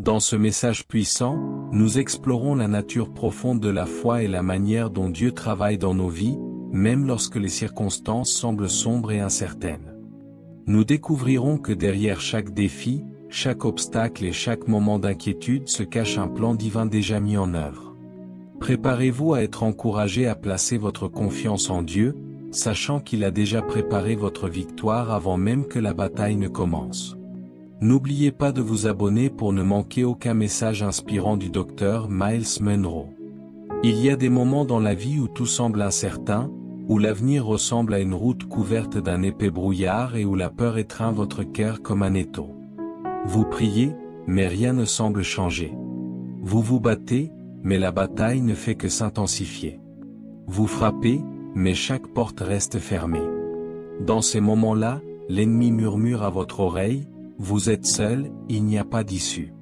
Dans ce message puissant, nous explorons la nature profonde de la foi et la manière dont Dieu travaille dans nos vies, même lorsque les circonstances semblent sombres et incertaines. Nous découvrirons que derrière chaque défi, chaque obstacle et chaque moment d'inquiétude se cache un plan divin déjà mis en œuvre. Préparez-vous à être encouragé à placer votre confiance en Dieu, sachant qu'il a déjà préparé votre victoire avant même que la bataille ne commence. N'oubliez pas de vous abonner pour ne manquer aucun message inspirant du docteur Myles Munroe. Il y a des moments dans la vie où tout semble incertain, où l'avenir ressemble à une route couverte d'un épais brouillard et où la peur étreint votre cœur comme un étau. Vous priez, mais rien ne semble changer. Vous vous battez, mais la bataille ne fait que s'intensifier. Vous frappez, mais chaque porte reste fermée. Dans ces moments-là, l'ennemi murmure à votre oreille, « Vous êtes seul, il n'y a pas d'issue. »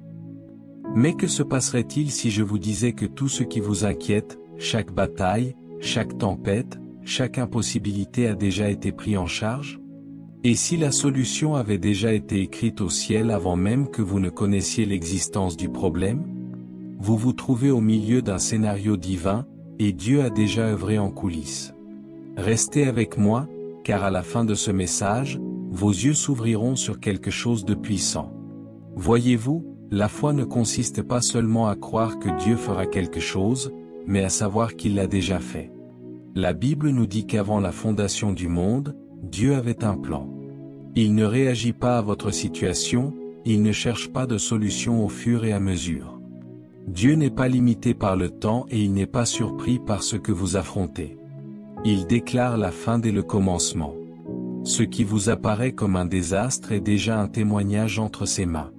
Mais que se passerait-il si je vous disais que tout ce qui vous inquiète, chaque bataille, chaque tempête, chaque impossibilité a déjà été pris en charge? Et si la solution avait déjà été écrite au ciel avant même que vous ne connaissiez l'existence du problème? Vous vous trouvez au milieu d'un scénario divin, et Dieu a déjà œuvré en coulisses. Restez avec moi, car à la fin de ce message, vos yeux s'ouvriront sur quelque chose de puissant. Voyez-vous, la foi ne consiste pas seulement à croire que Dieu fera quelque chose, mais à savoir qu'il l'a déjà fait. La Bible nous dit qu'avant la fondation du monde, Dieu avait un plan. Il ne réagit pas à votre situation, il ne cherche pas de solution au fur et à mesure. Dieu n'est pas limité par le temps et il n'est pas surpris par ce que vous affrontez. Il déclare la fin dès le commencement. Ce qui vous apparaît comme un désastre est déjà un témoignage entre ses mains.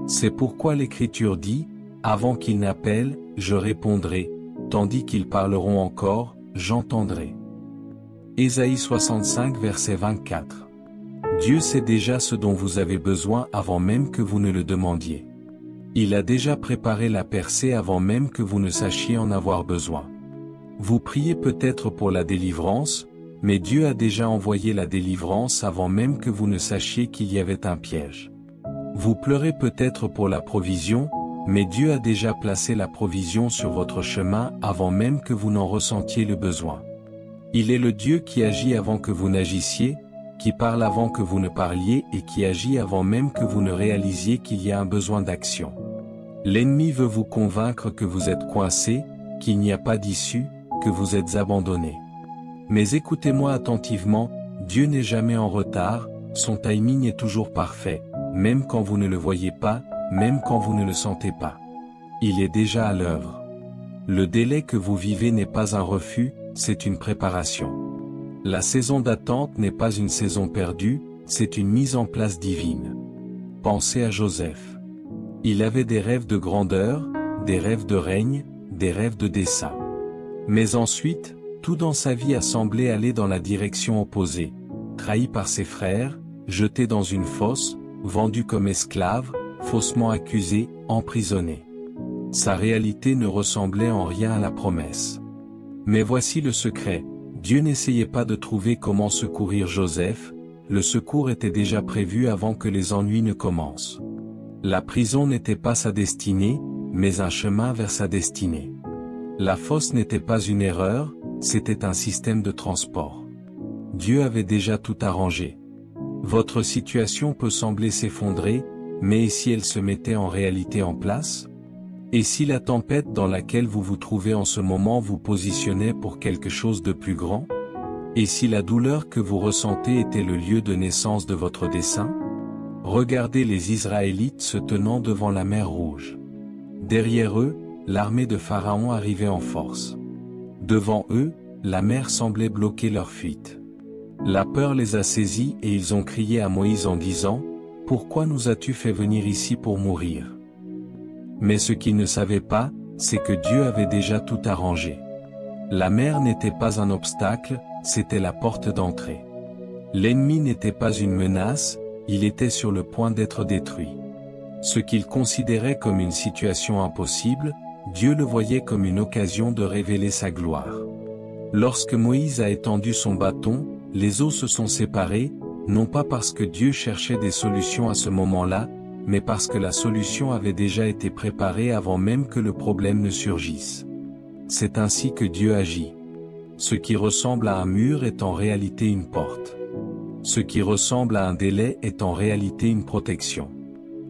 C'est pourquoi l'Écriture dit, « Avant qu'ils n'appellent, je répondrai, tandis qu'ils parleront encore, j'entendrai. » Ésaïe 65 verset 24. Dieu sait déjà ce dont vous avez besoin avant même que vous ne le demandiez. Il a déjà préparé la percée avant même que vous ne sachiez en avoir besoin. Vous priez peut-être pour la délivrance, mais Dieu a déjà envoyé la délivrance avant même que vous ne sachiez qu'il y avait un piège. Vous pleurez peut-être pour la provision, mais Dieu a déjà placé la provision sur votre chemin avant même que vous n'en ressentiez le besoin. Il est le Dieu qui agit avant que vous n'agissiez, qui parle avant que vous ne parliez et qui agit avant même que vous ne réalisiez qu'il y a un besoin d'action. L'ennemi veut vous convaincre que vous êtes coincé, qu'il n'y a pas d'issue, que vous êtes abandonné. Mais écoutez-moi attentivement, Dieu n'est jamais en retard, son timing est toujours parfait, même quand vous ne le voyez pas, même quand vous ne le sentez pas. Il est déjà à l'œuvre. Le délai que vous vivez n'est pas un refus, c'est une préparation. La saison d'attente n'est pas une saison perdue, c'est une mise en place divine. Pensez à Joseph. Il avait des rêves de grandeur, des rêves de règne, des rêves de dessein. Mais ensuite, tout dans sa vie a semblé aller dans la direction opposée. Trahi par ses frères, jeté dans une fosse, vendu comme esclave, faussement accusé, emprisonné. Sa réalité ne ressemblait en rien à la promesse. Mais voici le secret, Dieu n'essayait pas de trouver comment secourir Joseph, le secours était déjà prévu avant que les ennuis ne commencent. La prison n'était pas sa destinée, mais un chemin vers sa destinée. La fosse n'était pas une erreur, c'était un système de transport. Dieu avait déjà tout arrangé. Votre situation peut sembler s'effondrer, mais et si elle se mettait en réalité en place? Et si la tempête dans laquelle vous vous trouvez en ce moment vous positionnait pour quelque chose de plus grand? Et si la douleur que vous ressentez était le lieu de naissance de votre dessein? Regardez les Israélites se tenant devant la mer Rouge. Derrière eux, l'armée de Pharaon arrivait en force. Devant eux, la mer semblait bloquer leur fuite. La peur les a saisis et ils ont crié à Moïse en disant, « Pourquoi nous as-tu fait venir ici pour mourir ?» Mais ce qu'ils ne savaient pas, c'est que Dieu avait déjà tout arrangé. La mer n'était pas un obstacle, c'était la porte d'entrée. L'ennemi n'était pas une menace, il était sur le point d'être détruit. Ce qu'il considérait comme une situation impossible, Dieu le voyait comme une occasion de révéler sa gloire. Lorsque Moïse a étendu son bâton, les eaux se sont séparées, non pas parce que Dieu cherchait des solutions à ce moment-là, mais parce que la solution avait déjà été préparée avant même que le problème ne surgisse. C'est ainsi que Dieu agit. Ce qui ressemble à un mur est en réalité une porte. Ce qui ressemble à un délai est en réalité une protection.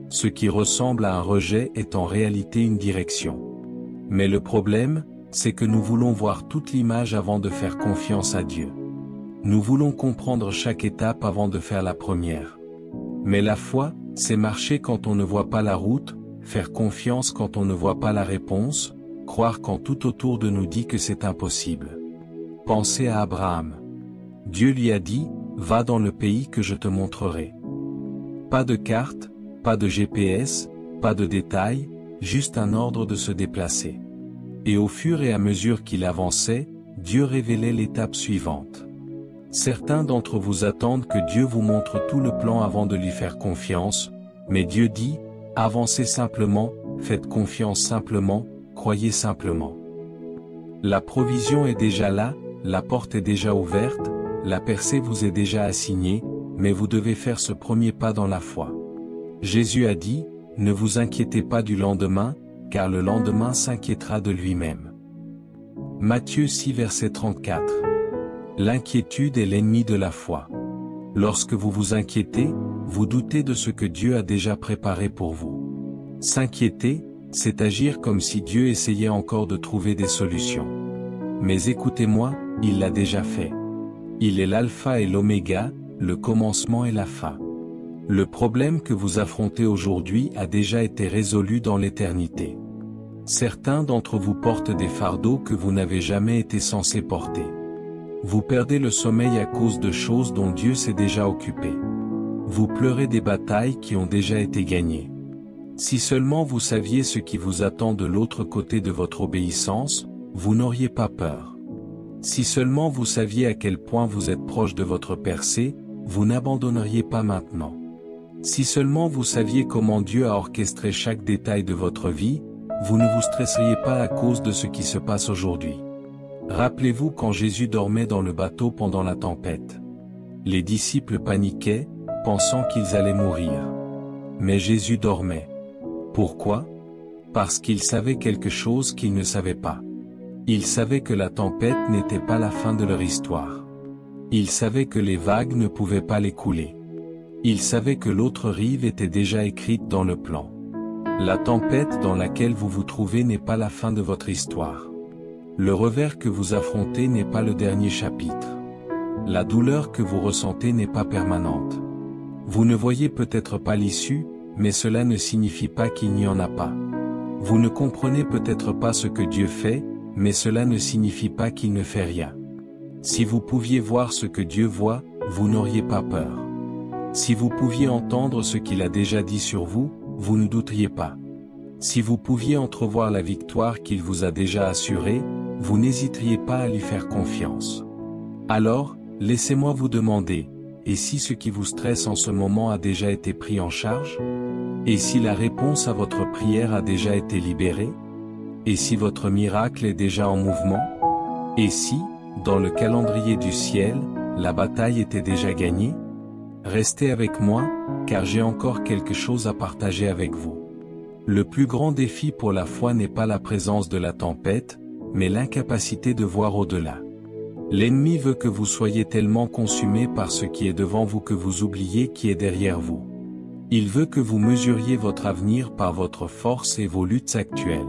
Ce qui ressemble à un rejet est en réalité une direction. Mais le problème, c'est que nous voulons voir toute l'image avant de faire confiance à Dieu. Nous voulons comprendre chaque étape avant de faire la première. Mais la foi, c'est marcher quand on ne voit pas la route, faire confiance quand on ne voit pas la réponse, croire quand tout autour de nous dit que c'est impossible. Pensez à Abraham. Dieu lui a dit, « Va dans le pays que je te montrerai. » Pas de carte, pas de GPS, pas de détails, juste un ordre de se déplacer. Et au fur et à mesure qu'il avançait, Dieu révélait l'étape suivante. Certains d'entre vous attendent que Dieu vous montre tout le plan avant de lui faire confiance, mais Dieu dit, avancez simplement, faites confiance simplement, croyez simplement. La provision est déjà là, la porte est déjà ouverte, la percée vous est déjà assignée, mais vous devez faire ce premier pas dans la foi. Jésus a dit, ne vous inquiétez pas du lendemain, car le lendemain s'inquiétera de lui-même. Matthieu 6 verset 34. L'inquiétude est l'ennemi de la foi. Lorsque vous vous inquiétez, vous doutez de ce que Dieu a déjà préparé pour vous. S'inquiéter, c'est agir comme si Dieu essayait encore de trouver des solutions. Mais écoutez-moi, il l'a déjà fait. Il est l'alpha et l'oméga, le commencement et la fin. Le problème que vous affrontez aujourd'hui a déjà été résolu dans l'éternité. Certains d'entre vous portent des fardeaux que vous n'avez jamais été censés porter. Vous perdez le sommeil à cause de choses dont Dieu s'est déjà occupé. Vous pleurez des batailles qui ont déjà été gagnées. Si seulement vous saviez ce qui vous attend de l'autre côté de votre obéissance, vous n'auriez pas peur. Si seulement vous saviez à quel point vous êtes proche de votre percée, vous n'abandonneriez pas maintenant. Si seulement vous saviez comment Dieu a orchestré chaque détail de votre vie, vous ne vous stresseriez pas à cause de ce qui se passe aujourd'hui. Rappelez-vous quand Jésus dormait dans le bateau pendant la tempête. Les disciples paniquaient, pensant qu'ils allaient mourir. Mais Jésus dormait. Pourquoi? Parce qu'il savait quelque chose qu'ils ne savaient pas. Il savait que la tempête n'était pas la fin de leur histoire. Il savait que les vagues ne pouvaient pas les couler. Il savait que l'autre rive était déjà écrite dans le plan. La tempête dans laquelle vous vous trouvez n'est pas la fin de votre histoire. Le revers que vous affrontez n'est pas le dernier chapitre. La douleur que vous ressentez n'est pas permanente. Vous ne voyez peut-être pas l'issue, mais cela ne signifie pas qu'il n'y en a pas. Vous ne comprenez peut-être pas ce que Dieu fait, mais cela ne signifie pas qu'il ne fait rien. Si vous pouviez voir ce que Dieu voit, vous n'auriez pas peur. Si vous pouviez entendre ce qu'il a déjà dit sur vous, vous ne douteriez pas. Si vous pouviez entrevoir la victoire qu'il vous a déjà assurée, vous n'hésiteriez pas à lui faire confiance. Alors, laissez-moi vous demander, et si ce qui vous stresse en ce moment a déjà été pris en charge? Et si la réponse à votre prière a déjà été libérée? Et si votre miracle est déjà en mouvement? Et si, dans le calendrier du ciel, la bataille était déjà gagnée? Restez avec moi, car j'ai encore quelque chose à partager avec vous. Le plus grand défi pour la foi n'est pas la présence de la tempête, mais l'incapacité de voir au-delà. L'ennemi veut que vous soyez tellement consumés par ce qui est devant vous que vous oubliez qui est derrière vous. Il veut que vous mesuriez votre avenir par votre force et vos luttes actuelles.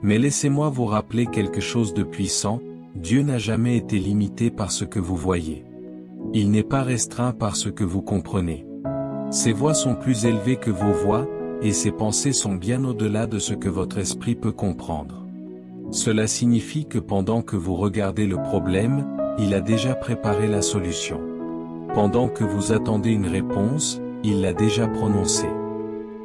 Mais laissez-moi vous rappeler quelque chose de puissant, Dieu n'a jamais été limité par ce que vous voyez. Il n'est pas restreint par ce que vous comprenez. Ses voies sont plus élevées que vos voies, et ses pensées sont bien au-delà de ce que votre esprit peut comprendre. Cela signifie que pendant que vous regardez le problème, il a déjà préparé la solution. Pendant que vous attendez une réponse, il l'a déjà prononcée.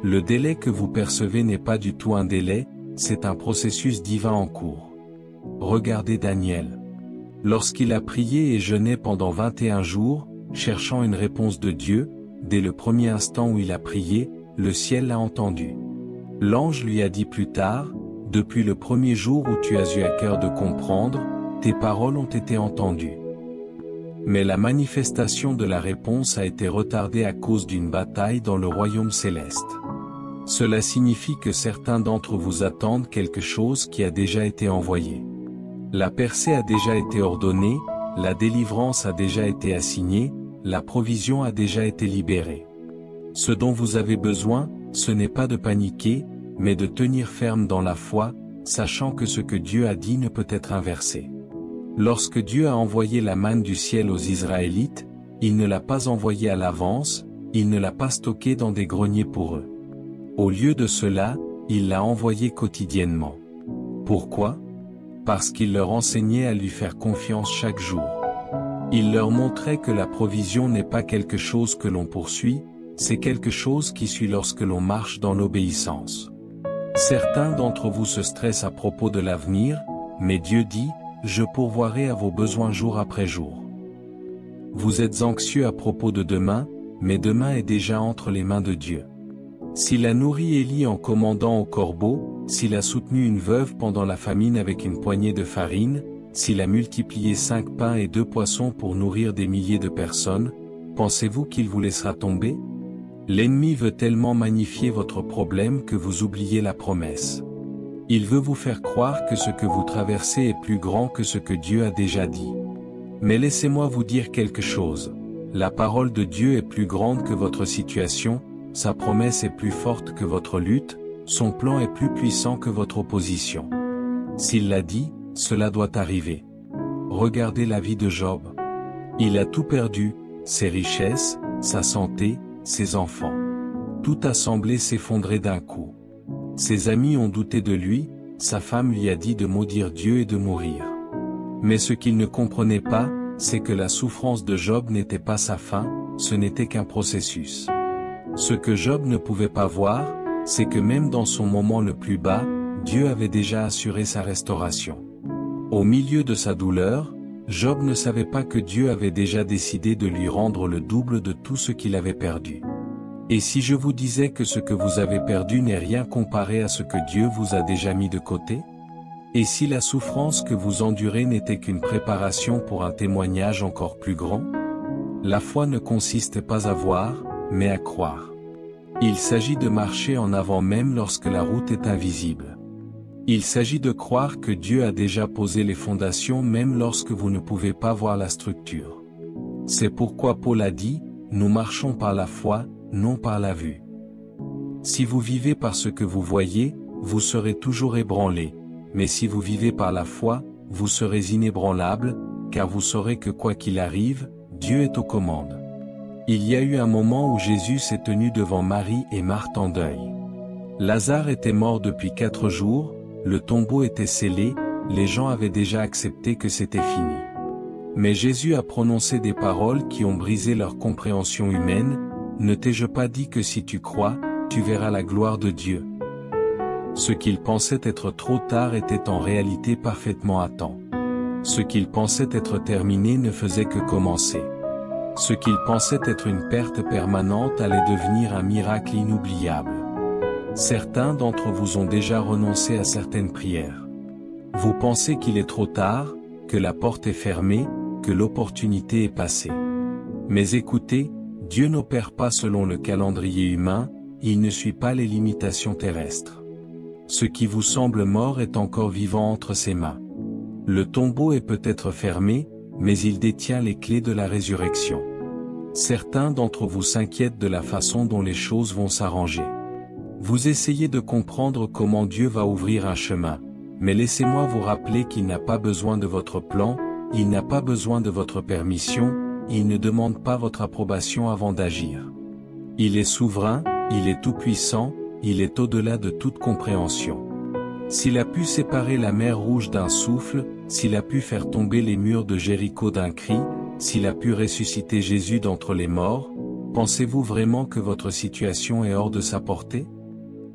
Le délai que vous percevez n'est pas du tout un délai, c'est un processus divin en cours. Regardez Daniel. Lorsqu'il a prié et jeûné pendant 21 jours, cherchant une réponse de Dieu, dès le premier instant où il a prié, le ciel l'a entendu. L'ange lui a dit plus tard, « Depuis le premier jour où tu as eu à cœur de comprendre, tes paroles ont été entendues. » Mais la manifestation de la réponse a été retardée à cause d'une bataille dans le royaume céleste. Cela signifie que certains d'entre vous attendent quelque chose qui a déjà été envoyé. La percée a déjà été ordonnée, la délivrance a déjà été assignée, la provision a déjà été libérée. Ce dont vous avez besoin, ce n'est pas de paniquer, mais de tenir ferme dans la foi, sachant que ce que Dieu a dit ne peut être inversé. Lorsque Dieu a envoyé la manne du ciel aux Israélites, il ne l'a pas envoyée à l'avance, il ne l'a pas stockée dans des greniers pour eux. Au lieu de cela, il l'a envoyée quotidiennement. Pourquoi ? Parce qu'il leur enseignait à lui faire confiance chaque jour. Il leur montrait que la provision n'est pas quelque chose que l'on poursuit, c'est quelque chose qui suit lorsque l'on marche dans l'obéissance. Certains d'entre vous se stressent à propos de l'avenir, mais Dieu dit, « Je pourvoirai à vos besoins jour après jour ». Vous êtes anxieux à propos de demain, mais demain est déjà entre les mains de Dieu. S'il a nourri Élie en commandant aux corbeaux, s'il a soutenu une veuve pendant la famine avec une poignée de farine, s'il a multiplié 5 pains et 2 poissons pour nourrir des milliers de personnes, pensez-vous qu'il vous laissera tomber ? L'ennemi veut tellement magnifier votre problème que vous oubliez la promesse. Il veut vous faire croire que ce que vous traversez est plus grand que ce que Dieu a déjà dit. Mais laissez-moi vous dire quelque chose. La parole de Dieu est plus grande que votre situation, sa promesse est plus forte que votre lutte, son plan est plus puissant que votre opposition. S'il l'a dit, cela doit arriver. Regardez la vie de Job. Il a tout perdu, ses richesses, sa santé, ses enfants. Tout a semblé s'effondrer d'un coup. Ses amis ont douté de lui, sa femme lui a dit de maudire Dieu et de mourir. Mais ce qu'il ne comprenait pas, c'est que la souffrance de Job n'était pas sa fin, ce n'était qu'un processus. Ce que Job ne pouvait pas voir, c'est que même dans son moment le plus bas, Dieu avait déjà assuré sa restauration. Au milieu de sa douleur, Job ne savait pas que Dieu avait déjà décidé de lui rendre le double de tout ce qu'il avait perdu. Et si je vous disais que ce que vous avez perdu n'est rien comparé à ce que Dieu vous a déjà mis de côté ? Et si la souffrance que vous endurez n'était qu'une préparation pour un témoignage encore plus grand ? La foi ne consiste pas à voir, mais à croire. Il s'agit de marcher en avant même lorsque la route est invisible. Il s'agit de croire que Dieu a déjà posé les fondations même lorsque vous ne pouvez pas voir la structure. C'est pourquoi Paul a dit, « Nous marchons par la foi, non par la vue ». Si vous vivez par ce que vous voyez, vous serez toujours ébranlé, mais si vous vivez par la foi, vous serez inébranlable, car vous saurez que quoi qu'il arrive, Dieu est aux commandes. Il y a eu un moment où Jésus s'est tenu devant Marie et Marthe en deuil. Lazare était mort depuis 4 jours, le tombeau était scellé, les gens avaient déjà accepté que c'était fini. Mais Jésus a prononcé des paroles qui ont brisé leur compréhension humaine, « Ne t'ai-je pas dit que si tu crois, tu verras la gloire de Dieu ?» Ce qu'ils pensaient être trop tard était en réalité parfaitement à temps. Ce qu'ils pensaient être terminé ne faisait que commencer. Ce qu'ils pensaient être une perte permanente allait devenir un miracle inoubliable. Certains d'entre vous ont déjà renoncé à certaines prières. Vous pensez qu'il est trop tard, que la porte est fermée, que l'opportunité est passée. Mais écoutez, Dieu n'opère pas selon le calendrier humain, il ne suit pas les limitations terrestres. Ce qui vous semble mort est encore vivant entre ses mains. Le tombeau est peut-être fermé, mais il détient les clés de la résurrection. Certains d'entre vous s'inquiètent de la façon dont les choses vont s'arranger. Vous essayez de comprendre comment Dieu va ouvrir un chemin, mais laissez-moi vous rappeler qu'il n'a pas besoin de votre plan, il n'a pas besoin de votre permission, il ne demande pas votre approbation avant d'agir. Il est souverain, il est tout-puissant, il est au-delà de toute compréhension. S'il a pu séparer la mer Rouge d'un souffle, s'il a pu faire tomber les murs de Jéricho d'un cri, s'il a pu ressusciter Jésus d'entre les morts, pensez-vous vraiment que votre situation est hors de sa portée ?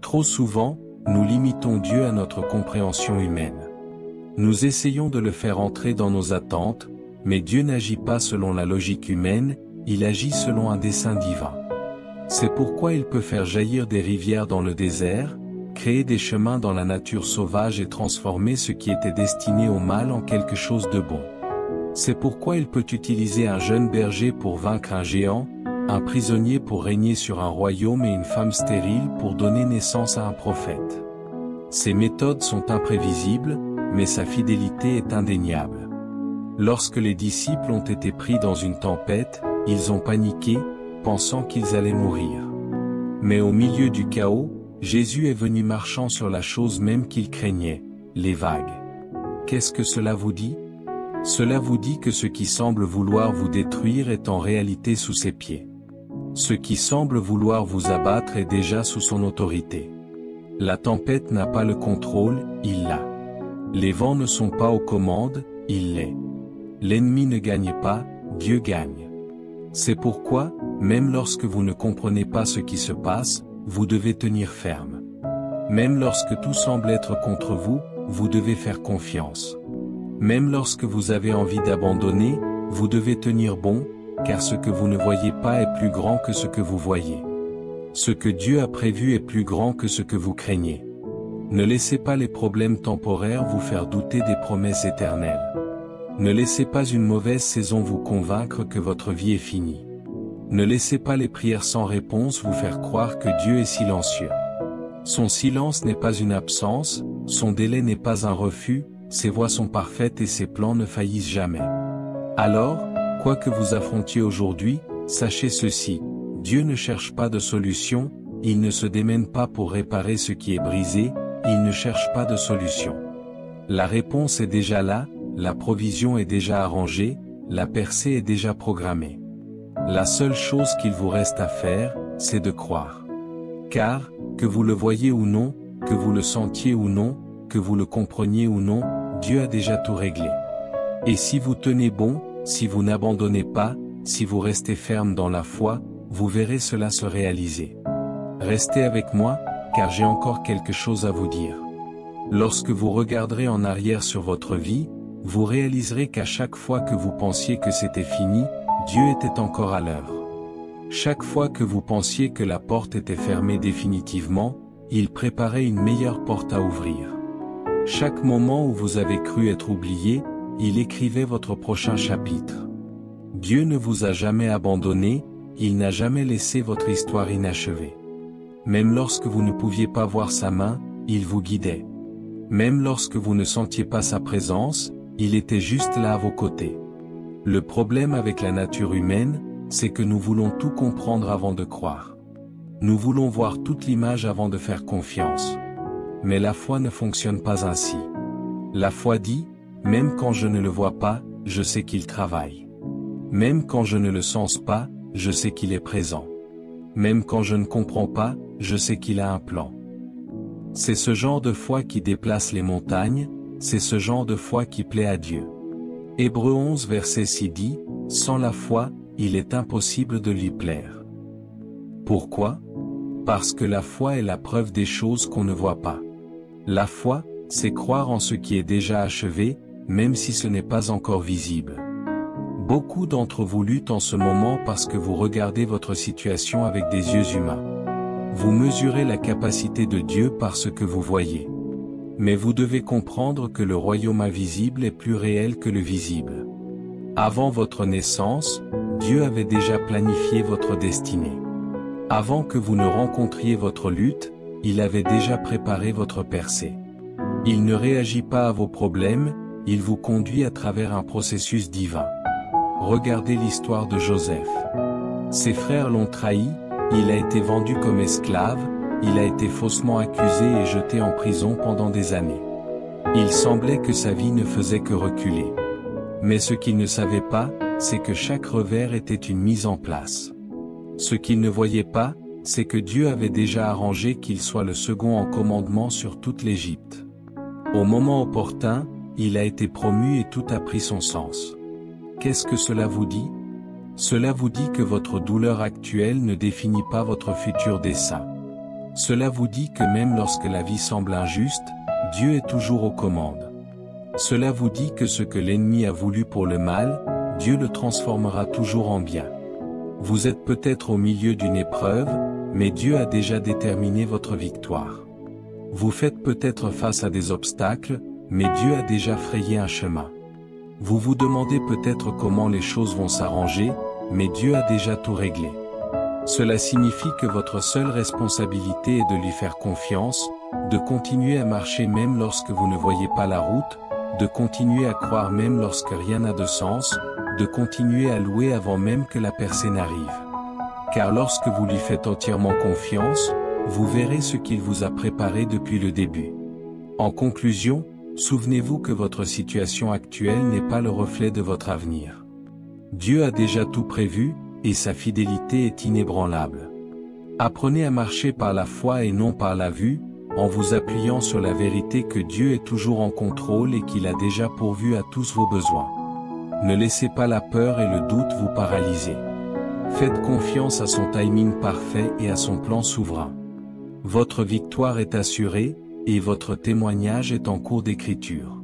Trop souvent, nous limitons Dieu à notre compréhension humaine. Nous essayons de le faire entrer dans nos attentes, mais Dieu n'agit pas selon la logique humaine, il agit selon un dessein divin. C'est pourquoi il peut faire jaillir des rivières dans le désert, créer des chemins dans la nature sauvage et transformer ce qui était destiné au mal en quelque chose de bon. C'est pourquoi il peut utiliser un jeune berger pour vaincre un géant, un prisonnier pour régner sur un royaume et une femme stérile pour donner naissance à un prophète. Ses méthodes sont imprévisibles, mais sa fidélité est indéniable. Lorsque les disciples ont été pris dans une tempête, ils ont paniqué, pensant qu'ils allaient mourir. Mais au milieu du chaos, Jésus est venu marchant sur la chose même qu'ils craignaient, les vagues. Qu'est-ce que cela vous dit? Cela vous dit que ce qui semble vouloir vous détruire est en réalité sous ses pieds. Ce qui semble vouloir vous abattre est déjà sous son autorité. La tempête n'a pas le contrôle, il l'a. Les vents ne sont pas aux commandes, il l'est. L'ennemi ne gagne pas, Dieu gagne. C'est pourquoi, même lorsque vous ne comprenez pas ce qui se passe, vous devez tenir ferme. Même lorsque tout semble être contre vous, vous devez faire confiance. Même lorsque vous avez envie d'abandonner, vous devez tenir bon, car ce que vous ne voyez pas est plus grand que ce que vous voyez. Ce que Dieu a prévu est plus grand que ce que vous craignez. Ne laissez pas les problèmes temporaires vous faire douter des promesses éternelles. Ne laissez pas une mauvaise saison vous convaincre que votre vie est finie. Ne laissez pas les prières sans réponse vous faire croire que Dieu est silencieux. Son silence n'est pas une absence, son délai n'est pas un refus, ses voies sont parfaites et ses plans ne faillissent jamais. Alors, quoi que vous affrontiez aujourd'hui, sachez ceci, Dieu ne cherche pas de solution, il ne se démène pas pour réparer ce qui est brisé, il ne cherche pas de solution. La réponse est déjà là, la provision est déjà arrangée, la percée est déjà programmée. La seule chose qu'il vous reste à faire, c'est de croire. Car, que vous le voyiez ou non, que vous le sentiez ou non, que vous le compreniez ou non, Dieu a déjà tout réglé. Et si vous tenez bon, si vous n'abandonnez pas, si vous restez ferme dans la foi, vous verrez cela se réaliser. Restez avec moi, car j'ai encore quelque chose à vous dire. Lorsque vous regarderez en arrière sur votre vie, vous réaliserez qu'à chaque fois que vous pensiez que c'était fini, Dieu était encore à l'œuvre. Chaque fois que vous pensiez que la porte était fermée définitivement, il préparait une meilleure porte à ouvrir. Chaque moment où vous avez cru être oublié, il écrivait votre prochain chapitre. Dieu ne vous a jamais abandonné, il n'a jamais laissé votre histoire inachevée. Même lorsque vous ne pouviez pas voir sa main, il vous guidait. Même lorsque vous ne sentiez pas sa présence, il était juste là à vos côtés. Le problème avec la nature humaine, c'est que nous voulons tout comprendre avant de croire. Nous voulons voir toute l'image avant de faire confiance. Mais la foi ne fonctionne pas ainsi. La foi dit, même quand je ne le vois pas, je sais qu'il travaille. Même quand je ne le sens pas, je sais qu'il est présent. Même quand je ne comprends pas, je sais qu'il a un plan. C'est ce genre de foi qui déplace les montagnes, c'est ce genre de foi qui plaît à Dieu. Hébreux 11 verset 6 dit, sans la foi, il est impossible de lui plaire. Pourquoi? Parce que la foi est la preuve des choses qu'on ne voit pas. La foi, c'est croire en ce qui est déjà achevé, même si ce n'est pas encore visible. Beaucoup d'entre vous luttent en ce moment parce que vous regardez votre situation avec des yeux humains. Vous mesurez la capacité de Dieu par ce que vous voyez. Mais vous devez comprendre que le royaume invisible est plus réel que le visible. Avant votre naissance, Dieu avait déjà planifié votre destinée. Avant que vous ne rencontriez votre lutte, il avait déjà préparé votre percée. Il ne réagit pas à vos problèmes, il vous conduit à travers un processus divin. Regardez l'histoire de Joseph. Ses frères l'ont trahi, il a été vendu comme esclave, il a été faussement accusé et jeté en prison pendant des années. Il semblait que sa vie ne faisait que reculer. Mais ce qu'il ne savait pas, c'est que chaque revers était une mise en place. Ce qu'il ne voyait pas, c'est que Dieu avait déjà arrangé qu'il soit le second en commandement sur toute l'Égypte. Au moment opportun, il a été promu et tout a pris son sens. Qu'est-ce que cela vous dit? Cela vous dit que votre douleur actuelle ne définit pas votre futur dessein. Cela vous dit que même lorsque la vie semble injuste, Dieu est toujours aux commandes. Cela vous dit que ce que l'ennemi a voulu pour le mal, Dieu le transformera toujours en bien. Vous êtes peut-être au milieu d'une épreuve, mais Dieu a déjà déterminé votre victoire. Vous faites peut-être face à des obstacles, mais Dieu a déjà frayé un chemin. Vous vous demandez peut-être comment les choses vont s'arranger, mais Dieu a déjà tout réglé. Cela signifie que votre seule responsabilité est de lui faire confiance, de continuer à marcher même lorsque vous ne voyez pas la route, de continuer à croire même lorsque rien n'a de sens, de continuer à louer avant même que la percée n'arrive. Car lorsque vous lui faites entièrement confiance, vous verrez ce qu'il vous a préparé depuis le début. En conclusion, souvenez-vous que votre situation actuelle n'est pas le reflet de votre avenir. Dieu a déjà tout prévu, et sa fidélité est inébranlable. Apprenez à marcher par la foi et non par la vue, en vous appuyant sur la vérité que Dieu est toujours en contrôle et qu'il a déjà pourvu à tous vos besoins. Ne laissez pas la peur et le doute vous paralyser. Faites confiance à son timing parfait et à son plan souverain. Votre victoire est assurée, et votre témoignage est en cours d'écriture.